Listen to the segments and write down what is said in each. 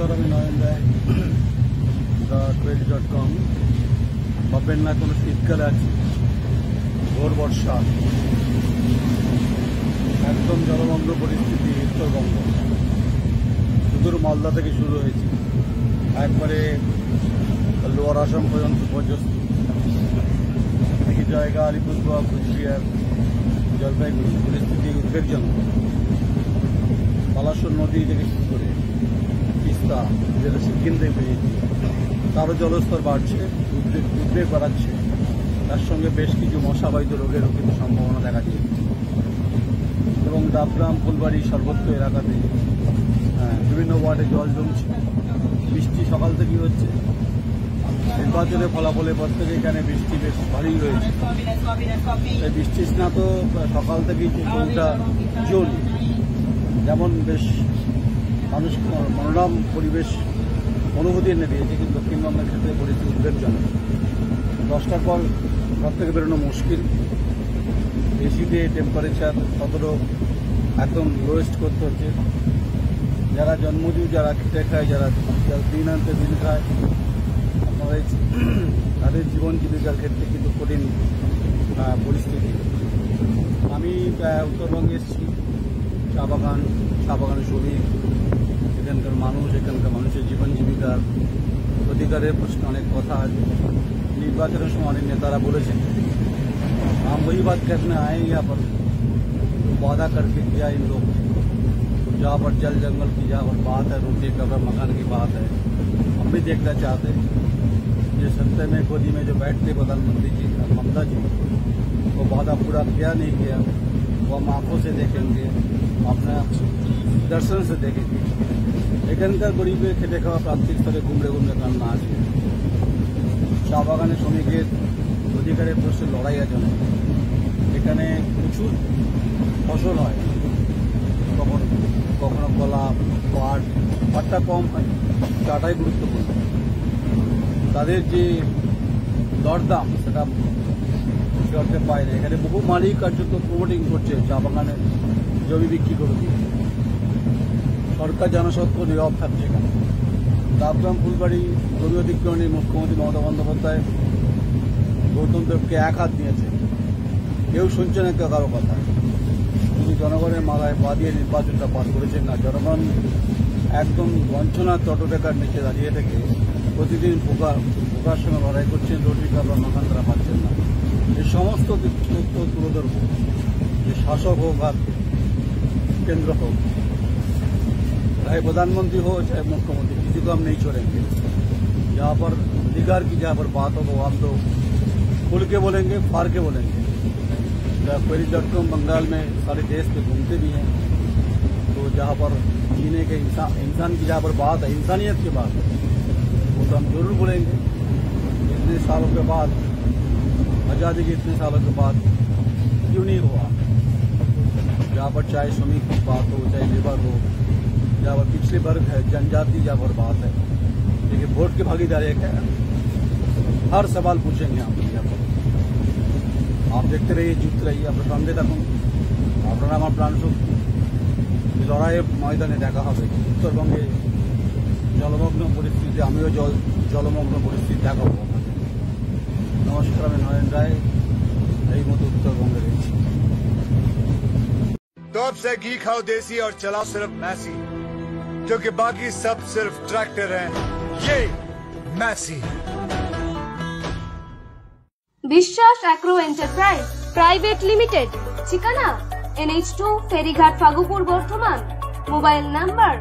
নমস্কার, আমি নয়ন রায়, query.com। ভাববেন না কোনো শীতকালে আছে, ঘোর বর্ষা, একদম জলমগ্ন পরিস্থিতি উত্তরবঙ্গ। সুদূর মালদা থেকে শুরু হয়েছে, একবারে লোয়ার আসাম পর্যন্ত বিপর্যস্ত। এই জায়গা আলিপুরদুয়ার, কুচবিহার, জলপাইগুড়ি পরিস্থিতি উদ্বেগজনক। পলাশর নদী থেকে শুরু করে তিস্তা, যেটা সিকিম থেকে বেরিয়েছে, তারও জলস্তর বাড়ছে, উদ্বেগ বাড়াচ্ছে। তার সঙ্গে বেশ কিছু মশাবাহিত রোগেরও কিন্তু সম্ভাবনা দেখা দিয়েছে। এবং ডাবগ্রাম, ফুলবাড়ি সর্বত্র এলাকাতে বিভিন্ন ওয়ার্ডে জল জমছে। বৃষ্টি সকাল থেকেই হচ্ছে। নির্বাচনের ফলাফলের পর থেকে এখানে বৃষ্টি বেশ ভারী হয়েছে। এই বৃষ্টির স্নাত সকাল থেকেই গোটা জল, যেমন বেশ মানুষ মনোরম পরিবেশ অনুভূতি এনে দিয়েছে, কিন্তু দক্ষিণবঙ্গের ক্ষেত্রে পরিস্থিতি উদ্বেগজনক। 10টার পর ঘর থেকে বেরোনো মুশকিল। এসিতে টেম্পারেচার 17 একদম লোয়েস্ট করতে হচ্ছে। যারা জন্মজীব, যারা খেটে খায়, যারা দিন আনতে দিন খায়, তাদের জীবন জীবিকার ক্ষেত্রে কিন্তু কঠিন পরিস্থিতি। আমি উত্তরবঙ্গে এসেছি, চা বাগানের শ্রমিক, এখানকার মানুষের জীবন জীবিকার অধিকারের প্রশ্নে অনেক কথা আছে। নির্বাচনের সময় অনেক নেতারা বলেছেন, हम वही बात करने आए हैं यहाँ पर, तो वादा करके किया इन लोग, जहाँ पर जल जंगल की जहाँ पर बात है, रोटी कब्र मकान की बात है, हम भी देखना चाहते हैं। ये सत्य में गोदी में जो बैठते प्रधानमंत्री जी ममता जी, वो वादा पूरा किया नहीं किया, वो हम आंखों से देखेंगे, अपने दर्शन से देखेंगे। এখানকার গরিবের খেটে খাওয়া প্রান্তিক স্তরে ঘুমড়ে কান্না আছে। চা বাগানের শ্রমিকের অধিকারের প্রশ্নে লড়াই আছে। এখানে প্রচুর ফসল হয়, কখনো কলা, পাটটা কম হয়, চাটাই গুরুত্বপূর্ণ। তাদের যে দরদাম সেটা করতে পায় না। এখানে বহু মালিক কার্যত প্রমোটিং করছে চা বাগানে জমি বিক্রি করে দিয়ে। সরকার জানা সত্ত্বেও নীরব থাকছে এখানে। ডাবগ্রাম, ফুলবাড়ি জমি অধিগ্রহণে মুখ্যমন্ত্রী মমতা বন্দ্যোপাধ্যায় গৌতম দেবকে এক হাত দিয়েছে, কেউ শুনছে না কেউ কারো কথা। তিনি জনগণের মাথায় পা দিয়ে নির্বাচনটা পার করেছেন না। জনগণ একদম বঞ্চনার তটরেখার নিচে দাঁড়িয়ে থেকে প্রতিদিন পোকার সঙ্গে লড়াই করছেন, রুটি কাপড় মাখান তারা পাচ্ছেন না। এই সমস্ত তথ্য তুলে ধরব, যে শাসক হোক আর কেন্দ্র হোক, चाहे प्रधानमंत्री हो चाहे मुख्यमंत्री, किसी को हम नहीं छोड़ेंगे। जहाँ पर अधिकार की जहाँ पर बात हो, वो हम तो खुल के बोलेंगे, फाड़ के बोलेंगे। query.com बंगाल में सारे देश पे घूमते भी हैं, तो जहाँ पर जीने के इंसान की जहाँ पर बात है, इंसानियत की बात है, वो तो हम जरूर बोलेंगे। इतने सालों के बाद, आज़ादी के इतने सालों के बाद क्यों नहीं हुआ? जहाँ पर चाहे श्रमिक की बात हो, चाहे लेबर हो, जहाँ पर पिछले वर्ग है, जनजाति जहाँ पर बात है, लेकिन वोट की भागीदारी क्या है, हर सवाल पूछेंगे हम यहाँ पर। आप देखते रहिए, जुटते रहिए, আপনার সঙ্গে থাকুন। আপনারা আমার প্রাণ শক্তি। লড়াইয়ের ময়দানে দেখা হবে। উত্তরবঙ্গে জলমগ্ন পরিস্থিতি, আমিও জলমগ্ন পরিস্থিতি দেখাবো। নমস্কার, আমি নয়ন রায়, এই মতো উত্তরবঙ্গে রয়েছি। तो अब से घी खाओ देसी और चलाओ सिर्फ मैसी, क्योंकि बाकी सब सिर्फ ट्रैक्टर हैं। ये मैसी। বিশ্বাস অ্যাগ্রো এন্টারপ্রাইজ প্রাইভেট লিমিটেড, ঠিকানা NH2 ফেরিঘাট, ফাগুপুর, বর্ধমান। মোবাইল নাম্বার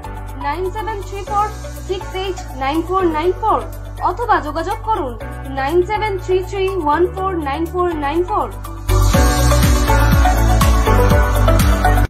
9734689494 অথবা যোগাযোগ করুন 9733149494।